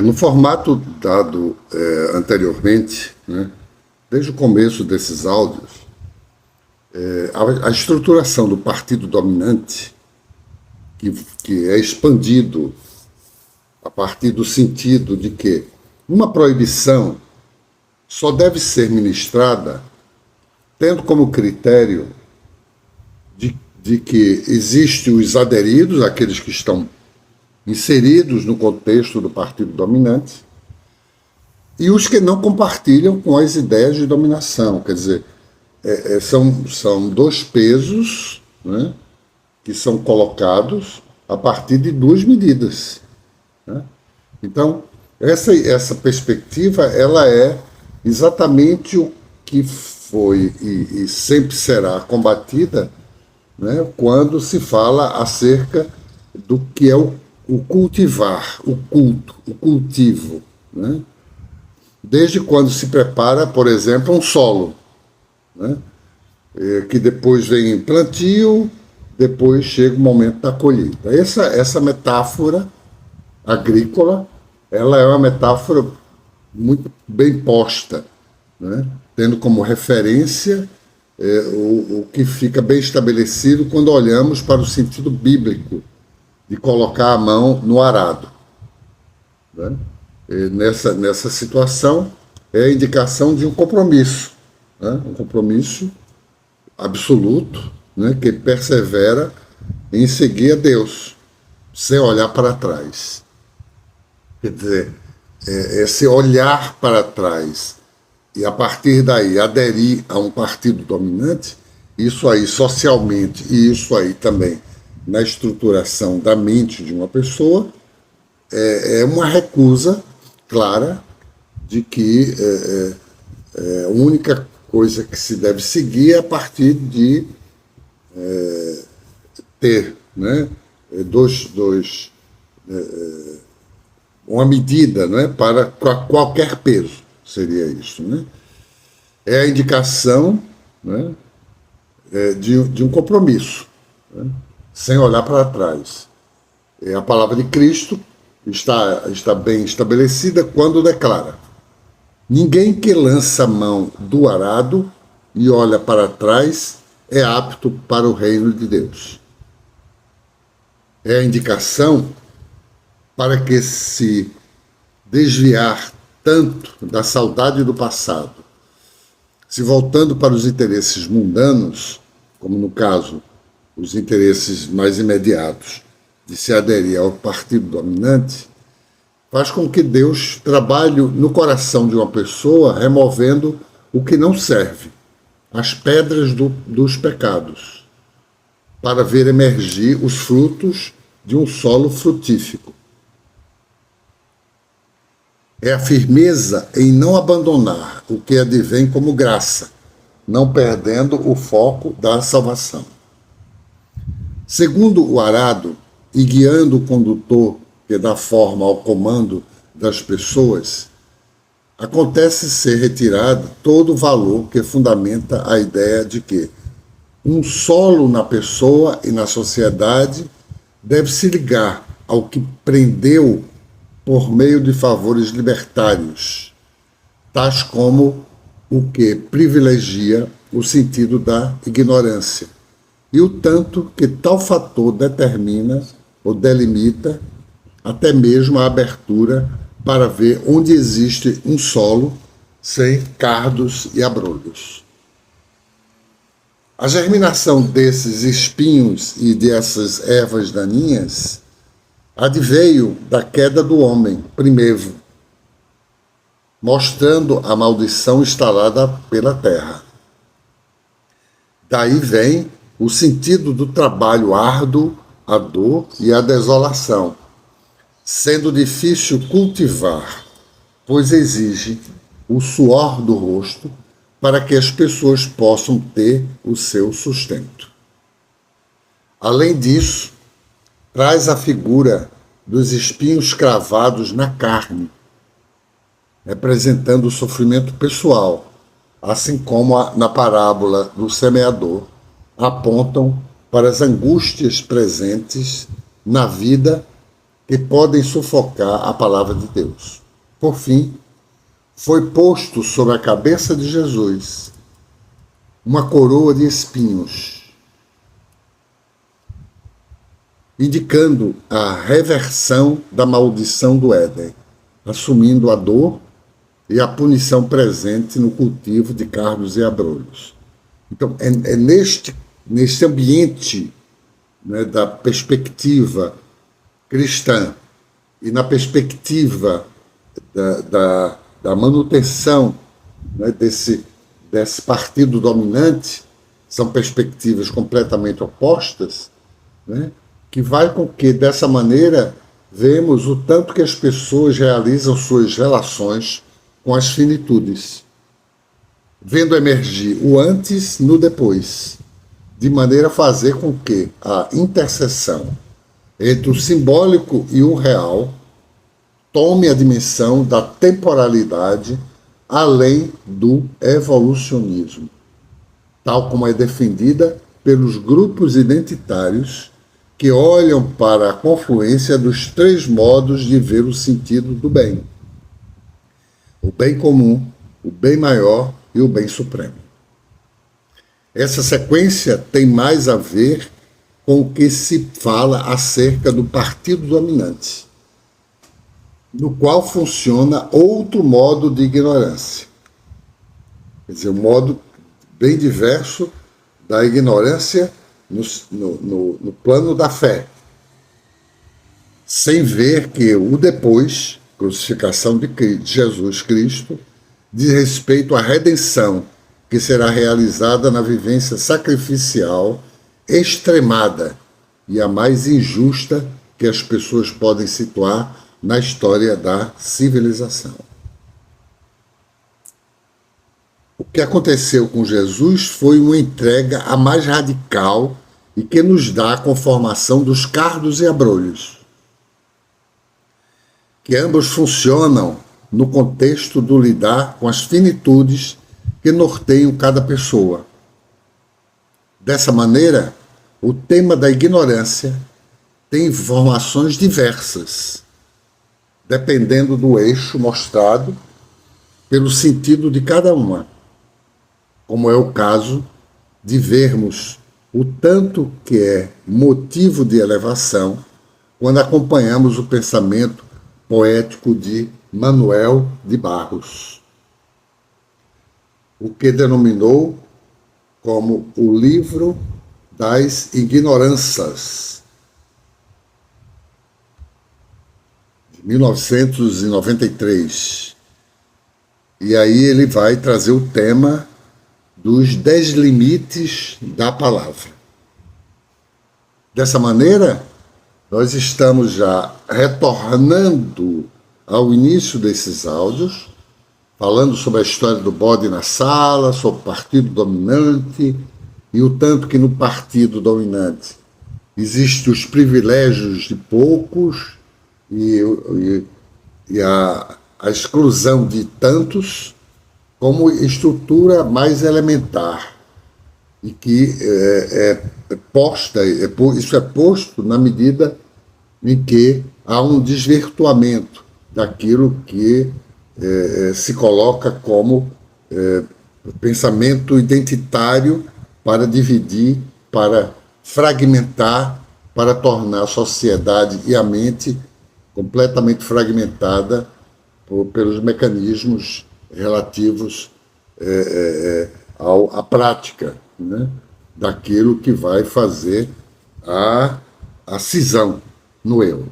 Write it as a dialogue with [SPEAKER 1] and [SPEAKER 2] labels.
[SPEAKER 1] No formato dado anteriormente, né, desde o começo desses áudios, a estruturação do partido dominante, que é expandido a partir do sentido de que uma proibição só deve ser ministrada tendo como critério de que existem os aderidos, aqueles que estão inseridos no contexto do partido dominante, e os que não compartilham com as ideias de dominação. Quer dizer, são dois pesos, né, que são colocados a partir de duas medidas, né? Então, essa perspectiva ela é exatamente o que foi e sempre será combatida, né, quando se fala acerca do que é o cultivar, o culto, o cultivo, né? Desde quando se prepara, por exemplo, um solo, né, que depois vem plantio, depois chega o momento da colheita. Essa metáfora agrícola, ela é uma metáfora muito bem posta, né, tendo como referência o que fica bem estabelecido quando olhamos para o sentido bíblico de colocar a mão no arado, né? Nessa situação é a indicação de um compromisso, né? Um compromisso absoluto, né, que persevera em seguir a Deus, sem olhar para trás. Quer dizer, esse olhar para trás e a partir daí aderir a um partido dominante, isso aí socialmente e isso aí também na estruturação da mente de uma pessoa, é uma recusa clara de que a única coisa que se deve seguir é a partir de ter, né, uma medida, né, para qualquer peso, seria isso, né? É a indicação, né, de um compromisso, né, sem olhar para trás. A palavra de Cristo está bem estabelecida quando declara: ninguém que lança a mão do arado e olha para trás é apto para o reino de Deus. É a indicação para que se desviar tanto da saudade do passado, se voltando para os interesses mundanos, como no caso os interesses mais imediatos de se aderir ao partido dominante, faz com que Deus trabalhe no coração de uma pessoa removendo o que não serve, as pedras dos pecados, para ver emergir os frutos de um solo frutífico. É a firmeza em não abandonar o que advém como graça, não perdendo o foco da salvação. Segundo o arado, e guiando o condutor que dá forma ao comando das pessoas, acontece ser retirado todo o valor que fundamenta a ideia de que um solo na pessoa e na sociedade deve se ligar ao que prendeu por meio de favores libertários, tais como o que privilegia o sentido da ignorância, e o tanto que tal fator determina ou delimita até mesmo a abertura para ver onde existe um solo sem cardos e abrolhos. A germinação desses espinhos e dessas ervas daninhas adveio da queda do homem primeiro, mostrando a maldição instalada pela terra. Daí vem o sentido do trabalho árduo, a dor e a desolação, sendo difícil cultivar, pois exige o suor do rosto para que as pessoas possam ter o seu sustento. Além disso, traz a figura dos espinhos cravados na carne, representando o sofrimento pessoal, assim como na parábola do semeador, apontam para as angústias presentes na vida que podem sufocar a palavra de Deus. Por fim, foi posto sobre a cabeça de Jesus uma coroa de espinhos, indicando a reversão da maldição do Éden, assumindo a dor e a punição presente no cultivo de cardos e abrolhos. Então, é neste ambiente, né, da perspectiva cristã e na perspectiva da manutenção, né, desse partido dominante, são perspectivas completamente opostas, né, que vai com que, dessa maneira, vemos o tanto que as pessoas realizam suas relações com as finitudes, vendo emergir o antes no depois, de maneira a fazer com que a interseção entre o simbólico e o real tome a dimensão da temporalidade além do evolucionismo, tal como é defendida pelos grupos identitários que olham para a confluência dos três modos de ver o sentido do bem: o bem comum, o bem maior e o bem supremo. Essa sequência tem mais a ver com o que se fala acerca do partido dominante, no qual funciona outro modo de ignorância. Quer dizer, um modo bem diverso da ignorância no plano da fé, sem ver que o depois, crucificação de Jesus Cristo, diz respeito à redenção que será realizada na vivência sacrificial extremada e a mais injusta que as pessoas podem situar na história da civilização. O que aconteceu com Jesus foi uma entrega a mais radical e que nos dá a conformação dos cardos e abrolhos, que ambos funcionam no contexto do lidar com as finitudes que norteiam cada pessoa. Dessa maneira, o tema da ignorância tem informações diversas, dependendo do eixo mostrado pelo sentido de cada uma, como é o caso de vermos o tanto que é motivo de elevação quando acompanhamos o pensamento poético de Manuel de Barros, o que denominou como o livro das ignorâncias, de 1993. E aí ele vai trazer o tema dos 10 limites da palavra. Dessa maneira, nós estamos já retornando ao início desses áudios, falando sobre a história do bode na sala, sobre o partido dominante e o tanto que no partido dominante existem os privilégios de poucos e a exclusão de tantos como estrutura mais elementar e que isso é posto na medida em que há um desvirtuamento daquilo que se coloca como pensamento identitário para dividir, para fragmentar, para tornar a sociedade e a mente completamente fragmentada pelos mecanismos relativos à prática, né, daquilo que vai fazer a cisão no eu.